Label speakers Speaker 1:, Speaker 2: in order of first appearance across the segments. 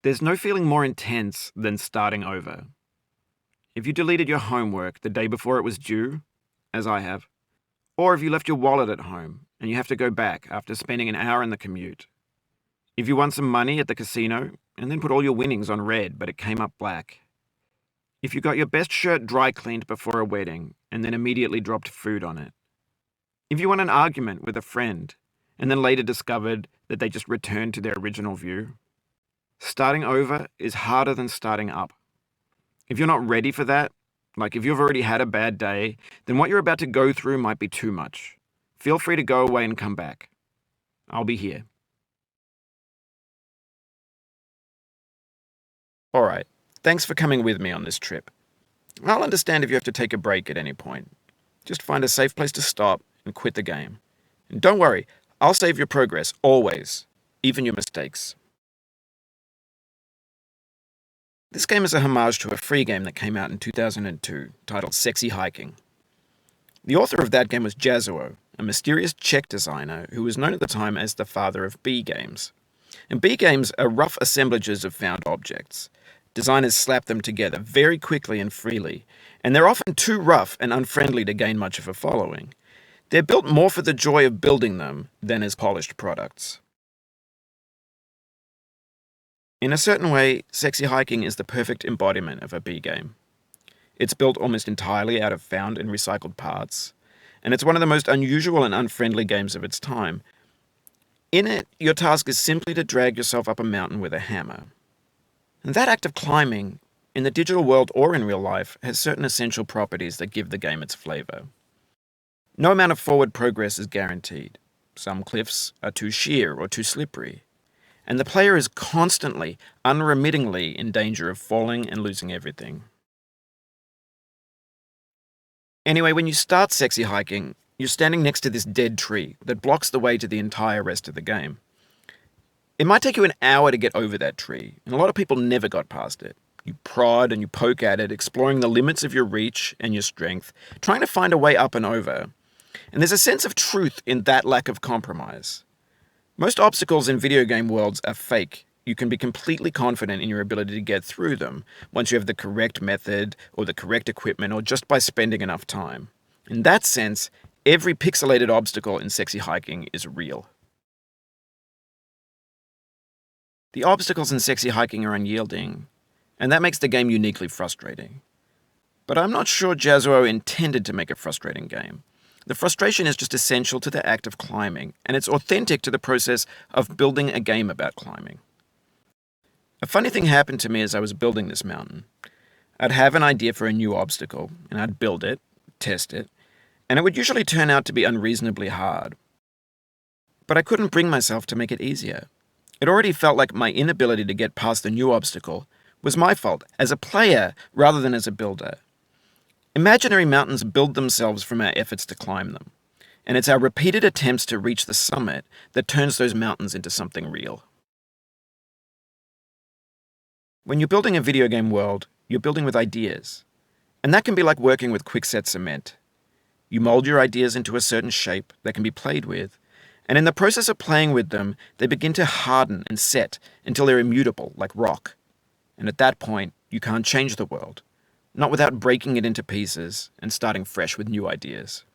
Speaker 1: There's no feeling more intense than starting over. If you deleted your homework the day before it was due, as I have, or if you left your wallet at home and you have to go back after spending an hour in the commute. If you won some money at the casino and then put all your winnings on red but it came up black. If you got your best shirt dry cleaned before a wedding and then immediately dropped food on it. If you won an argument with a friend and then later discovered that they just returned to their original view. Starting over is harder than starting up. If you're not ready for that, like if you've already had a bad day, then what you're about to go through might be too much. Feel free to go away and come back. I'll be here. Alright, thanks for coming with me on this trip. I'll understand if you have to take a break at any point. Just find a safe place to stop and quit the game. And don't worry, I'll save your progress, always. Even your mistakes. This game is a homage to a free game that came out in 2002, titled Sexy Hiking. The author of that game was Jazzuo, a mysterious Czech designer who was known at the time as the father of B games. And B games are rough assemblages of found objects. Designers slap them together very quickly and freely, and they're often too rough and unfriendly to gain much of a following. They're built more for the joy of building them than as polished products. In a certain way, Sexy Hiking is the perfect embodiment of a B game. It's built almost entirely out of found and recycled parts, and it's one of the most unusual and unfriendly games of its time. In it, your task is simply to drag yourself up a mountain with a hammer. And that act of climbing, in the digital world or in real life, has certain essential properties that give the game its flavor. No amount of forward progress is guaranteed. Some cliffs are too sheer or too slippery. And the player is constantly, unremittingly in danger of falling and losing everything. Anyway, when you start Sexy Hiking, you're standing next to this dead tree that blocks the way to the entire rest of the game. It might take you an hour to get over that tree, and a lot of people never got past it. You prod and you poke at it, exploring the limits of your reach and your strength, trying to find a way up and over. And there's a sense of truth in that lack of compromise. Most obstacles in video game worlds are fake. You can be completely confident in your ability to get through them once you have the correct method or the correct equipment or just by spending enough time. In that sense, every pixelated obstacle in Sexy Hiking is real. The obstacles in Sexy Hiking are unyielding, and that makes the game uniquely frustrating. But I'm not sure Jazzuo intended to make a frustrating game. The frustration is just essential to the act of climbing, and it's authentic to the process of building a game about climbing. A funny thing happened to me as I was building this mountain. I'd have an idea for a new obstacle, and I'd build it, test it, and it would usually turn out to be unreasonably hard. But I couldn't bring myself to make it easier. It already felt like my inability to get past the new obstacle was my fault as a player rather than as a builder. Imaginary mountains build themselves from our efforts to climb them, and it's our repeated attempts to reach the summit that turns those mountains into something real. When you're building a video game world, you're building with ideas, and that can be like working with quickset cement. You mold your ideas into a certain shape that can be played with, and in the process of playing with them, they begin to harden and set until they're immutable, like rock. And at that point, you can't change the world. Not without breaking it into pieces and starting fresh with new ideas.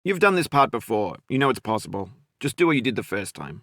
Speaker 1: You've done this part before. You know it's possible. Just do what you did the first time.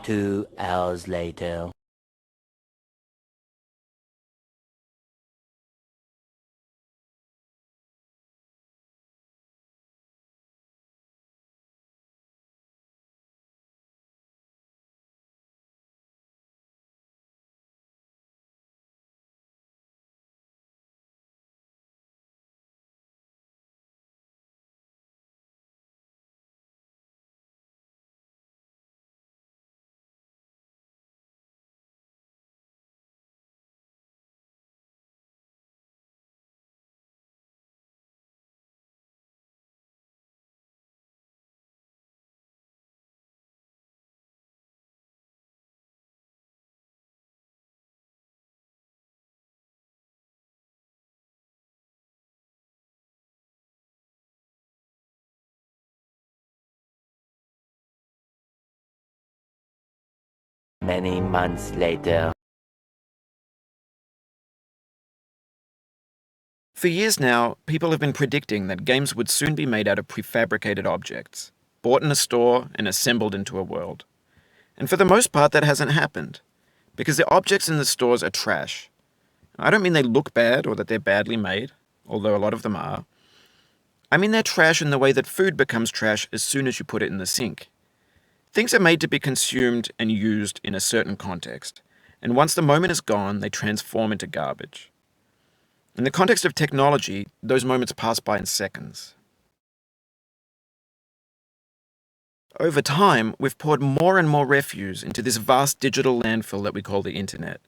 Speaker 2: Two hours later. Many months later.
Speaker 1: For years now, people have been predicting that games would soon be made out of prefabricated objects, bought in a store and assembled into a world. And for the most part, that hasn't happened, because the objects in the stores are trash. I don't mean they look bad or that they're badly made, although a lot of them are. I mean they're trash in the way that food becomes trash as soon as you put it in the sink. Things are made to be consumed and used in a certain context, and once the moment is gone, they transform into garbage. In the context of technology, those moments pass by in seconds. Over time, we've poured more and more refuse into this vast digital landfill that we call the internet.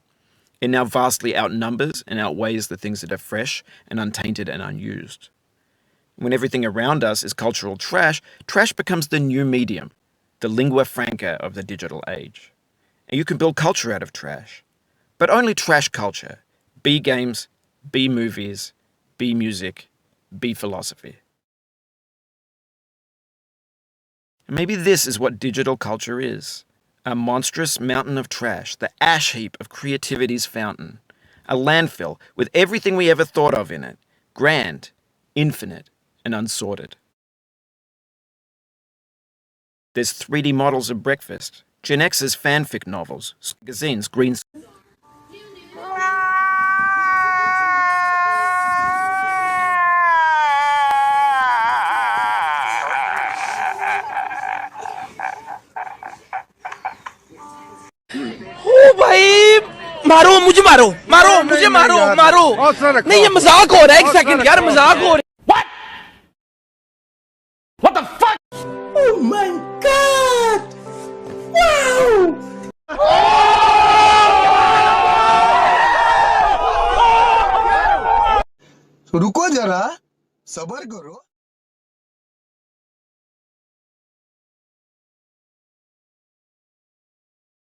Speaker 1: It now vastly outnumbers and outweighs the things that are fresh and untainted and unused. When everything around us is cultural trash, trash becomes the new medium, the lingua franca of the digital age. And you can build culture out of trash. But only trash culture. B games, B movies, B music, B philosophy. And maybe this is what digital culture is. A monstrous mountain of trash, the ash heap of creativity's fountain. A landfill with everything we ever thought of in it. Grand, infinite, and unsorted. There's 3D models of breakfast, Gen X's fanfic novels, magazines, green...
Speaker 3: ओ भाई मारो मुझे मारो मारो मुझे मारो मारो नहीं ये मजाक हो रहा है एक सेकंड यार मजाक हो रहा है What the fuck Oh my god Wow
Speaker 4: रुको जरा सबर करो